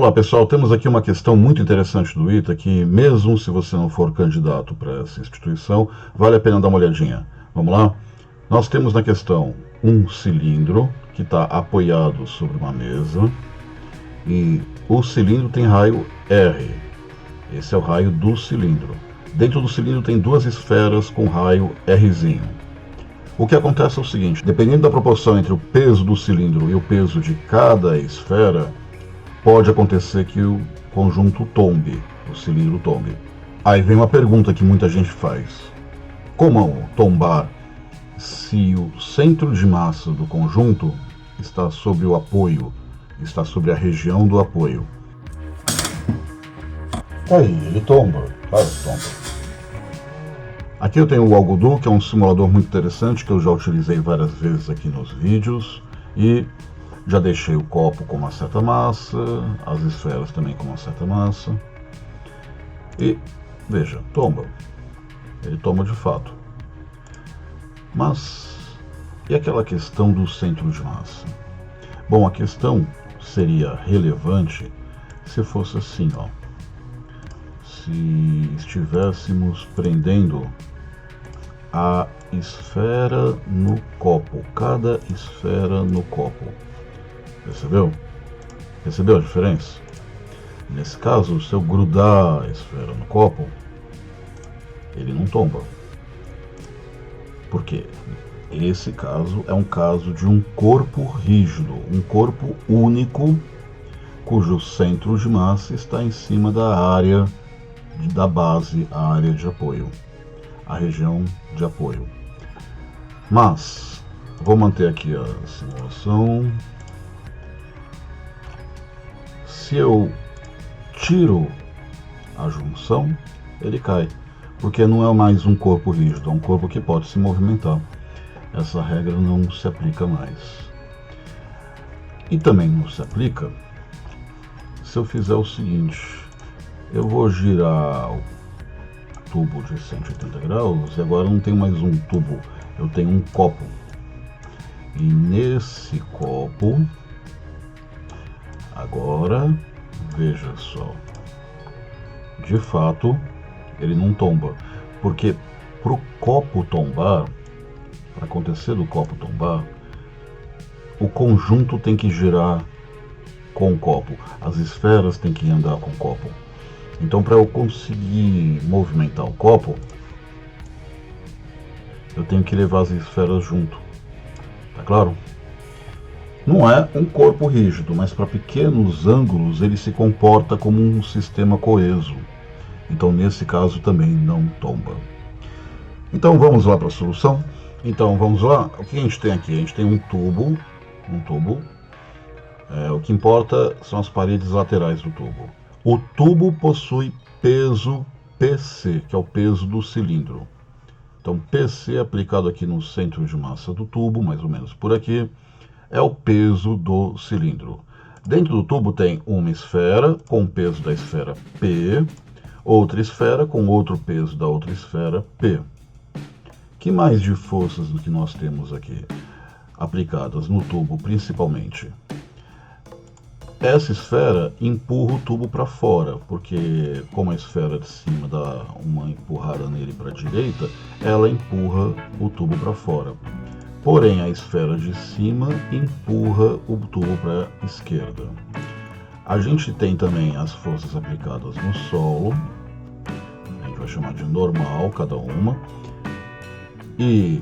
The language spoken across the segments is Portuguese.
Olá pessoal, temos aqui uma questão muito interessante do ITA que, mesmo se você não for candidato para essa instituição, vale a pena dar uma olhadinha. Vamos lá? Nós temos na questão um cilindro que está apoiado sobre uma mesa e o cilindro tem raio R. Esse é o raio do cilindro. Dentro do cilindro tem duas esferas com raio Rzinho. O que acontece é o seguinte, dependendo da proporção entre o peso do cilindro e o peso de cada esfera, pode acontecer que o conjunto tombe, o cilindro tombe. Aí vem uma pergunta que muita gente faz. Como tombar se o centro de massa do conjunto está sobre o apoio, está sobre a região do apoio? Aí, ele tomba, claro que tomba. Aqui eu tenho o Algodu, que é um simulador muito interessante, que eu já utilizei várias vezes aqui nos vídeos, e já deixei o copo com uma certa massa, as esferas também com uma certa massa. E, veja, tomba. Ele tomba de fato. Mas, e aquela questão do centro de massa? Bom, a questão seria relevante se fosse assim, ó. Se estivéssemos prendendo a esfera no copo, cada esfera no copo. Percebeu? Percebeu a diferença? Nesse caso, se eu grudar a esfera no copo, ele não tomba. Por quê? Esse caso é um caso de um corpo rígido, um corpo único, cujo centro de massa está em cima da área da base, a área de apoio, a região de apoio. Mas, vou manter aqui a simulação. Se eu tiro a junção, ele cai, porque não é mais um corpo rígido, é um corpo que pode se movimentar. Essa regra não se aplica mais. E também não se aplica se eu fizer o seguinte: eu vou girar o tubo de 180 graus e agora não tenho mais um tubo, eu tenho um copo. E nesse copo, agora, veja só, de fato, ele não tomba, porque para o copo tombar, para acontecer do copo tombar, o conjunto tem que girar com o copo, as esferas têm que andar com o copo. Então, para eu conseguir movimentar o copo, eu tenho que levar as esferas junto, tá claro? Não é um corpo rígido, mas para pequenos ângulos ele se comporta como um sistema coeso. Então, nesse caso, também não tomba. Então, vamos lá para a solução? Então, vamos lá. O que a gente tem aqui? A gente tem um tubo. O que importa são as paredes laterais do tubo. O tubo possui peso PC, que é o peso do cilindro. Então, PC aplicado aqui no centro de massa do tubo, mais ou menos por aqui, é o peso do cilindro. Dentro do tubo tem uma esfera com o peso da esfera P, outra esfera com outro peso da outra esfera P. Que mais de forças do que nós temos aqui aplicadas no tubo, principalmente? Essa esfera empurra o tubo para fora, porque como a esfera de cima dá uma empurrada nele para a direita, ela empurra o tubo para fora. Porém, a esfera de cima empurra o tubo para a esquerda. A gente tem também as forças aplicadas no solo, a gente vai chamar de normal cada uma, e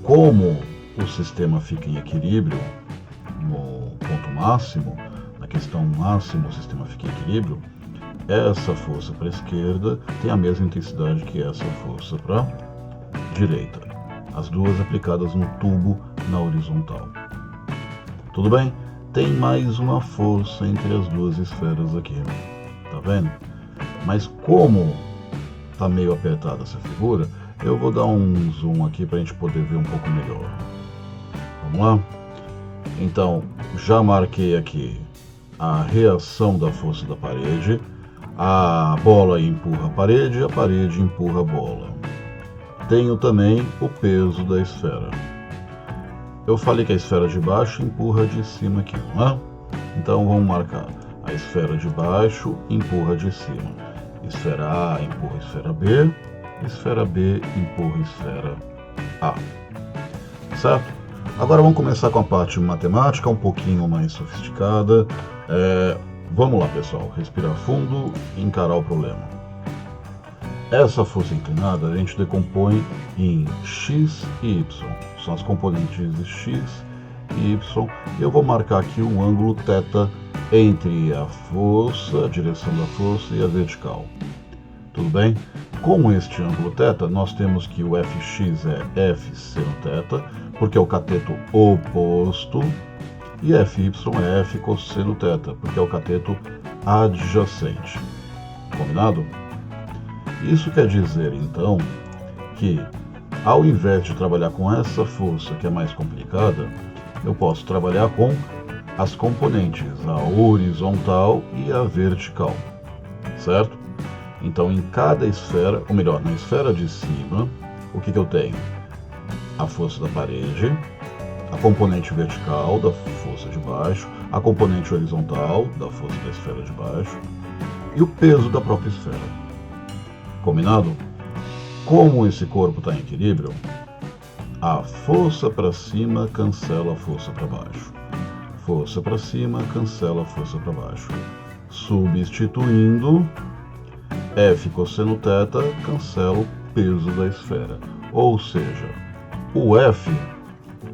como o sistema fica em equilíbrio no ponto máximo, na questão máxima o sistema fica em equilíbrio, essa força para a esquerda tem a mesma intensidade que essa força para a direita. As duas aplicadas no tubo na horizontal. Tudo bem? Tem mais uma força entre as duas esferas aqui. Tá vendo? Mas como tá meio apertada essa figura, eu vou dar um zoom aqui para a gente poder ver um pouco melhor. Vamos lá? Então, já marquei aqui a reação da força da parede. A bola empurra a parede empurra a bola. Tenho também o peso da esfera. Eu falei que a esfera de baixo empurra de cima aqui, não é? Então vamos marcar. A esfera de baixo empurra de cima. Esfera A empurra esfera B. Esfera B empurra esfera A. Certo? Agora vamos começar com a parte matemática, um pouquinho mais sofisticada. Vamos lá, pessoal. Respirar fundo e encarar o problema. Essa força inclinada a gente decompõe em x e y. São as componentes de x e y. Eu vou marcar aqui um ângulo θ entre a força, a direção da força e a vertical. Tudo bem? Com este ângulo θ, nós temos que o fx é f seno θ, porque é o cateto oposto, e fy é f cosseno θ, porque é o cateto adjacente. Combinado? Isso quer dizer, então, que ao invés de trabalhar com essa força que é mais complicada, eu posso trabalhar com as componentes, a horizontal e a vertical, certo? Então, em cada esfera, ou melhor, na esfera de cima, o que eu tenho? A força da parede, a componente vertical da força de baixo, a componente horizontal da força da esfera de baixo e o peso da própria esfera. Combinado? Como esse corpo está em equilíbrio, a força para cima cancela a força para baixo. Força para cima cancela a força para baixo. Substituindo, F cosseno θ cancela o peso da esfera. Ou seja, o F,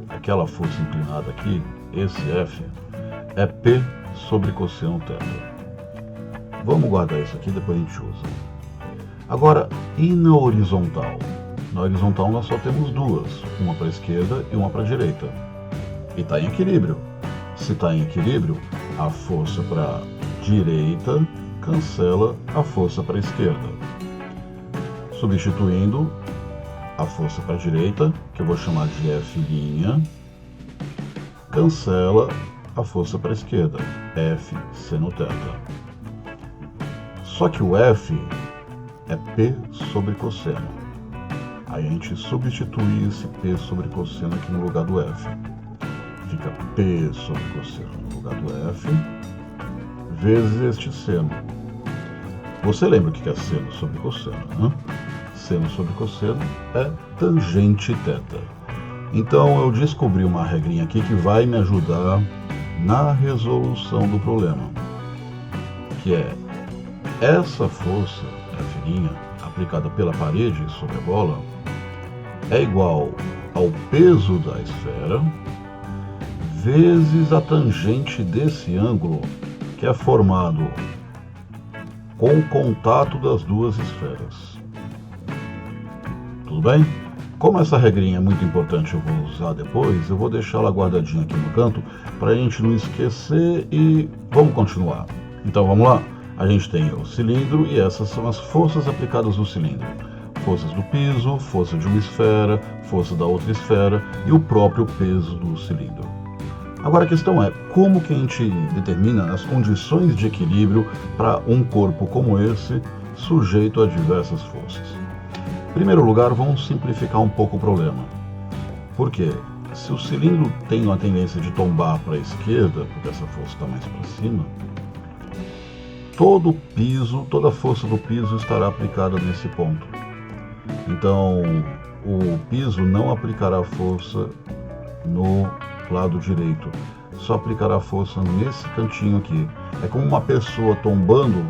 aquela força inclinada aqui, esse F, é P sobre cosseno θ. Vamos guardar isso aqui, depois a gente usa. Agora, e na horizontal? Na horizontal nós só temos duas, uma para a esquerda e uma para a direita. E está em equilíbrio. Se está em equilíbrio, a força para a direita cancela a força para a esquerda. Substituindo a força para a direita, que eu vou chamar de F', cancela a força para a esquerda, F seno θ. Só que o F é P sobre cosseno. Aí a gente substitui esse P sobre cosseno aqui no lugar do F. Fica P sobre cosseno no lugar do F, vezes este seno. Você lembra o que é seno sobre cosseno, né? Seno sobre cosseno é tangente θ. Então eu descobri uma regrinha aqui que vai me ajudar na resolução do problema, que é essa força F' aplicada pela parede sobre a bola é igual ao peso da esfera vezes a tangente desse ângulo que é formado com o contato das duas esferas. Tudo bem? Como essa regrinha é muito importante, eu vou usar depois, eu vou deixá-la guardadinha aqui no canto para a gente não esquecer e vamos continuar. Então vamos lá? A gente tem o cilindro e essas são as forças aplicadas no cilindro. Forças do piso, força de uma esfera, força da outra esfera e o próprio peso do cilindro. Agora a questão é, como que a gente determina as condições de equilíbrio para um corpo como esse, sujeito a diversas forças? Em primeiro lugar, vamos simplificar um pouco o problema. Por quê? Se o cilindro tem uma tendência de tombar para a esquerda, porque essa força está mais para cima, todo o piso, toda a força do piso estará aplicada nesse ponto. Então, o piso não aplicará força no lado direito, só aplicará força nesse cantinho aqui. É como uma pessoa tombando,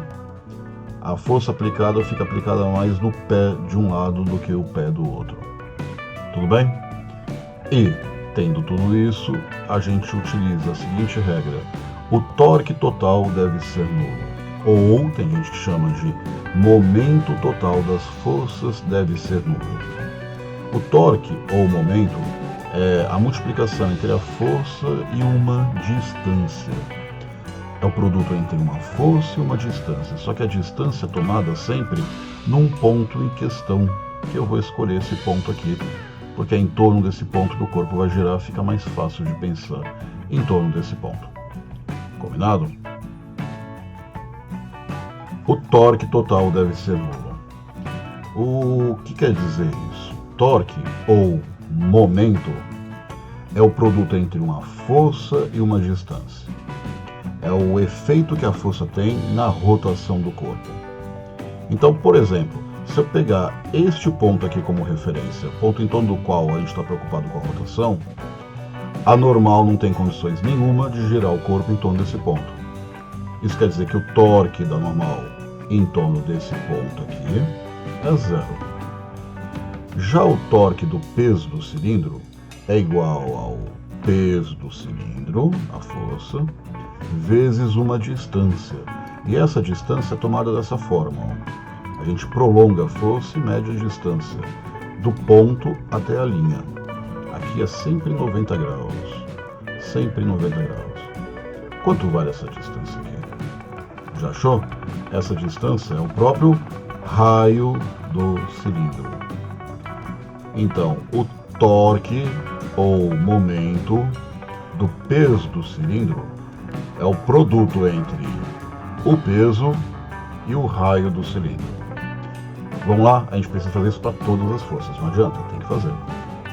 a força aplicada fica aplicada mais no pé de um lado do que o pé do outro. Tudo bem? E, tendo tudo isso, a gente utiliza a seguinte regra: o torque total deve ser nulo. Ou, tem gente que chama de momento total das forças deve ser nulo. O torque, ou momento, é a multiplicação entre a força e uma distância. É o produto entre uma força e uma distância, só que a distância é tomada sempre num ponto em questão, que eu vou escolher esse ponto aqui, porque é em torno desse ponto que o corpo vai girar, fica mais fácil de pensar em torno desse ponto. Combinado? O torque total deve ser nulo. O que quer dizer isso? Torque, ou momento, é o produto entre uma força e uma distância. é o efeito que a força tem na rotação do corpo. Então, por exemplo, se eu pegar este ponto aqui como referência, ponto em torno do qual a gente está preocupado com a rotação, a normal não tem condições nenhuma de girar o corpo em torno desse ponto. Isso quer dizer que o torque da normal em torno desse ponto aqui é zero. Já o torque do peso do cilindro é igual ao peso do cilindro, a força, vezes uma distância. E essa distância é tomada dessa forma. Ó. A gente prolonga a força e mede a distância do ponto até a linha. Aqui é sempre 90 graus. Sempre 90 graus. Quanto vale essa distância aqui? Já achou? Essa distância é o próprio raio do cilindro. Então, o torque ou momento do peso do cilindro é o produto entre o peso e o raio do cilindro. Vamos lá, a gente precisa fazer isso para todas as forças, não adianta, tem que fazer.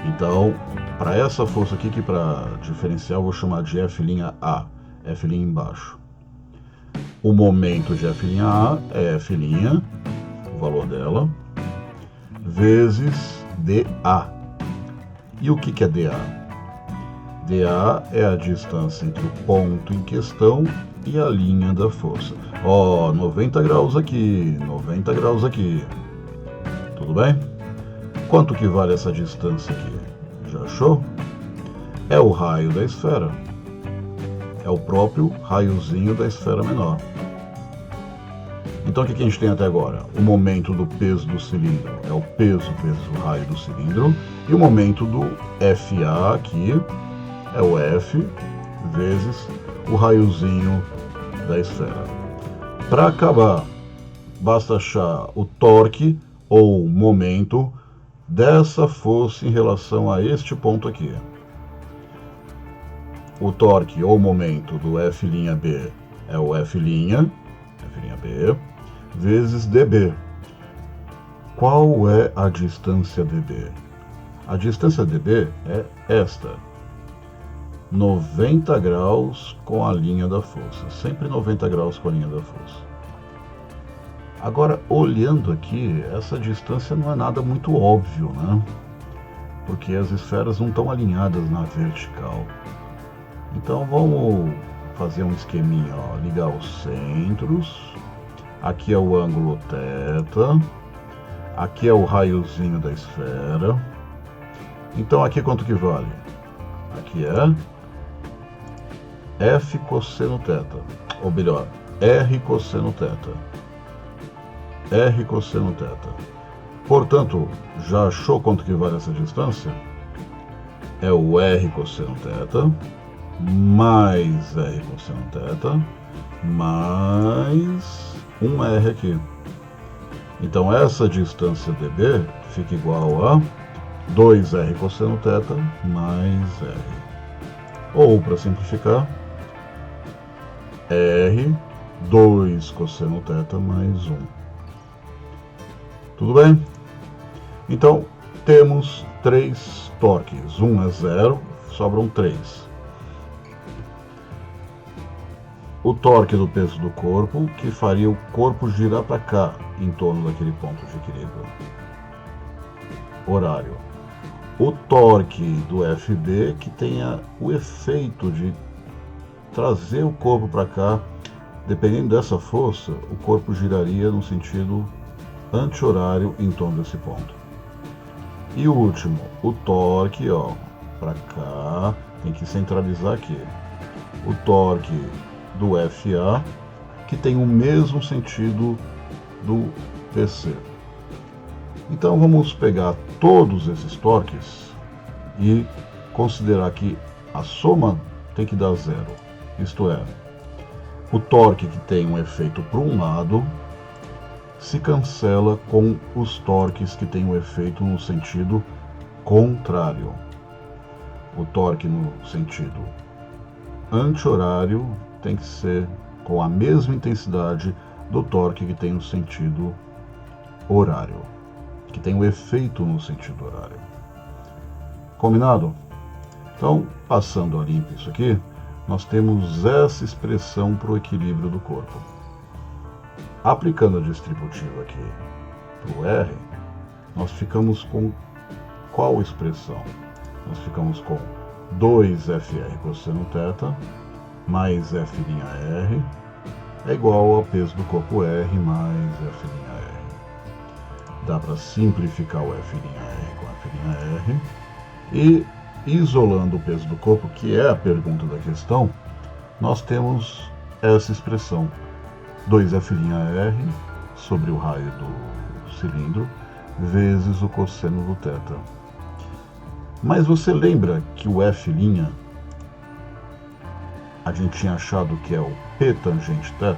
Então, para essa força aqui, que para diferenciar eu vou chamar de F'A, F' embaixo. O momento de F'A é F', o valor dela, vezes dA. E o que é dA? dA é a distância entre o ponto em questão e a linha da força. Ó, 90 graus aqui, 90 graus aqui. Tudo bem? Quanto que vale essa distância aqui? Já achou? É o raio da esfera. É o próprio raiozinho da esfera menor. Então o que a gente tem até agora? O momento do peso do cilindro é o peso vezes o raio do cilindro. E o momento do F'A aqui é o F vezes o raiozinho da esfera. Para acabar, basta achar o torque ou momento dessa força em relação a este ponto aqui. O torque ou momento do F'B é o F'B, vezes dB. Qual é a distância dB? A distância dB é esta. 90 graus com a linha da força. Sempre 90 graus com a linha da força. Agora, olhando aqui, essa distância não é nada muito óbvio, né? Porque as esferas não estão alinhadas na vertical. Então vamos fazer um esqueminha, ó. Ligar os centros. Aqui é o ângulo θ. Aqui é o raiozinho da esfera. Então aqui quanto que vale? Aqui é F cosseno θ. Ou melhor, R cosseno θ. R cosseno θ. Portanto, já achou quanto que vale essa distância? É o R cosseno θ mais R cosseno θ mais um R aqui. Então essa distância dB fica igual a 2R cosseno θ mais R. Ou, para simplificar, R 2 cosseno θ mais 1. Tudo bem? Então, temos 3 torques. 1 é 0, sobram 3. O torque do peso do corpo, que faria o corpo girar para cá, em torno daquele ponto de equilíbrio. Horário. O torque do Fb, que tenha o efeito de trazer o corpo para cá. Dependendo dessa força, o corpo giraria no sentido anti-horário em torno desse ponto. E o último, o torque, ó, para cá, tem que centralizar aqui. O torque do Fa, que tem o mesmo sentido do PC. Então vamos pegar todos esses torques e considerar que a soma tem que dar zero. Isto é, o torque que tem um efeito para um lado se cancela com os torques que têm um efeito no sentido contrário. O torque no sentido anti-horário tem que ser com a mesma intensidade do torque que tem o sentido horário, que tem o efeito no sentido horário. Combinado? Então, passando a limpo isso aqui, nós temos essa expressão para o equilíbrio do corpo. Aplicando a distributiva aqui para o R, nós ficamos com qual expressão? Nós ficamos com 2FR cosseno θ mais F'R é igual ao peso do corpo R mais F'R. Dá para simplificar o F'R com F'R e, isolando o peso do corpo, que é a pergunta da questão, nós temos essa expressão 2F'R sobre o raio do cilindro vezes o cosseno do θ. Mas você lembra que o F' a gente tinha achado que é o P tangente θ?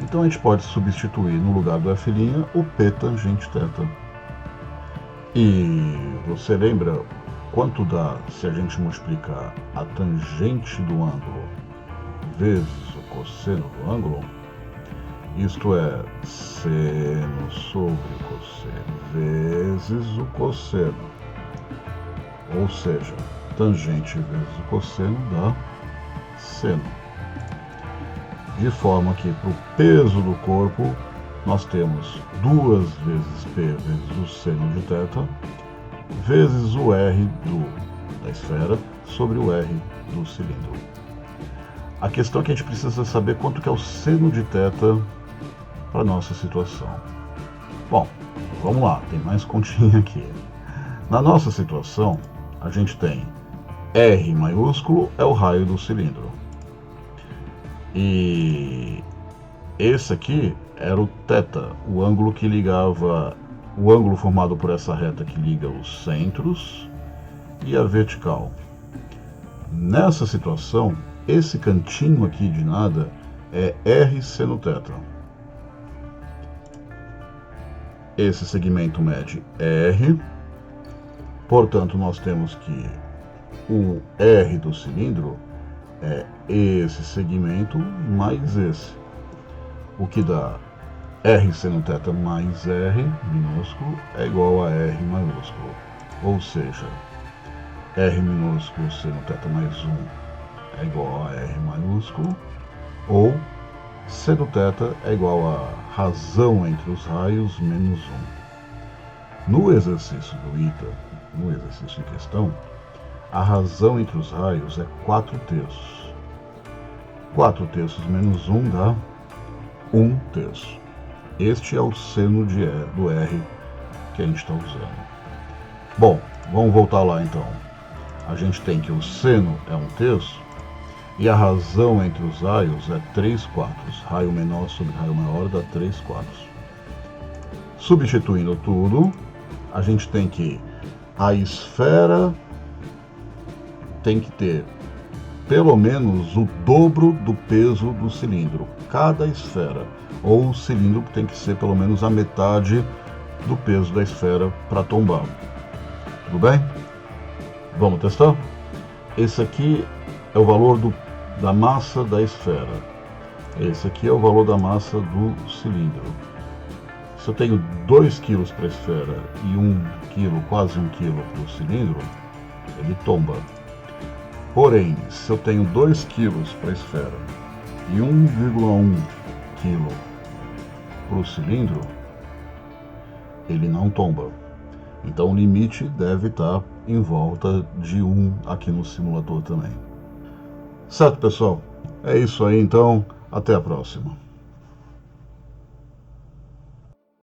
Então a gente pode substituir no lugar do F' o P tangente θ. E você lembra quanto dá se a gente multiplicar a tangente do ângulo vezes o cosseno do ângulo? Isto é, seno sobre o cosseno vezes o cosseno. Ou seja, tangente vezes o cosseno dá seno. De forma que para o peso do corpo nós temos 2 vezes P vezes o seno de θ vezes o R da esfera sobre o R do cilindro. A questão é que a gente precisa saber quanto que é o seno de θ para a nossa situação. Bom, vamos lá, tem mais continha aqui. Na nossa situação, a gente tem R maiúsculo é o raio do cilindro. E esse aqui era o θ, o ângulo que ligava, o ângulo formado por essa reta que liga os centros e a vertical. Nessa situação, esse cantinho aqui de nada é R seno θ. Esse segmento mede R, portanto nós temos que o R do cilindro é esse segmento mais esse, o que dá R seno θ mais R minúsculo é igual a R maiúsculo, ou seja, R minúsculo seno θ mais 1 é igual a R maiúsculo, ou seno θ é igual a razão entre os raios menos 1. No exercício do ITA, no exercício em questão, a razão entre os raios é 4/3. 4/3 menos 1 dá 1/3. Este é o seno do R que a gente está usando. Bom, vamos voltar lá então. A gente tem que o seno é 1/3 e a razão entre os raios é 3/4. Raio menor sobre raio maior dá 3/4. Substituindo tudo, a gente tem que a esfera tem que ter pelo menos o dobro do peso do cilindro, cada esfera, ou o cilindro tem que ser pelo menos a metade do peso da esfera para tombar. Tudo bem? Vamos testar? Esse aqui é o valor da massa da esfera. Esse aqui é o valor da massa do cilindro. Se eu tenho 2 kg para a esfera e 1 kg, quase 1 kg para o cilindro, ele tomba. Porém, se eu tenho 2 kg para a esfera e 1,1 kg para o cilindro, ele não tomba. Então o limite deve estar em volta de 1 aqui no simulador também. Certo, pessoal? É isso aí então. Até a próxima.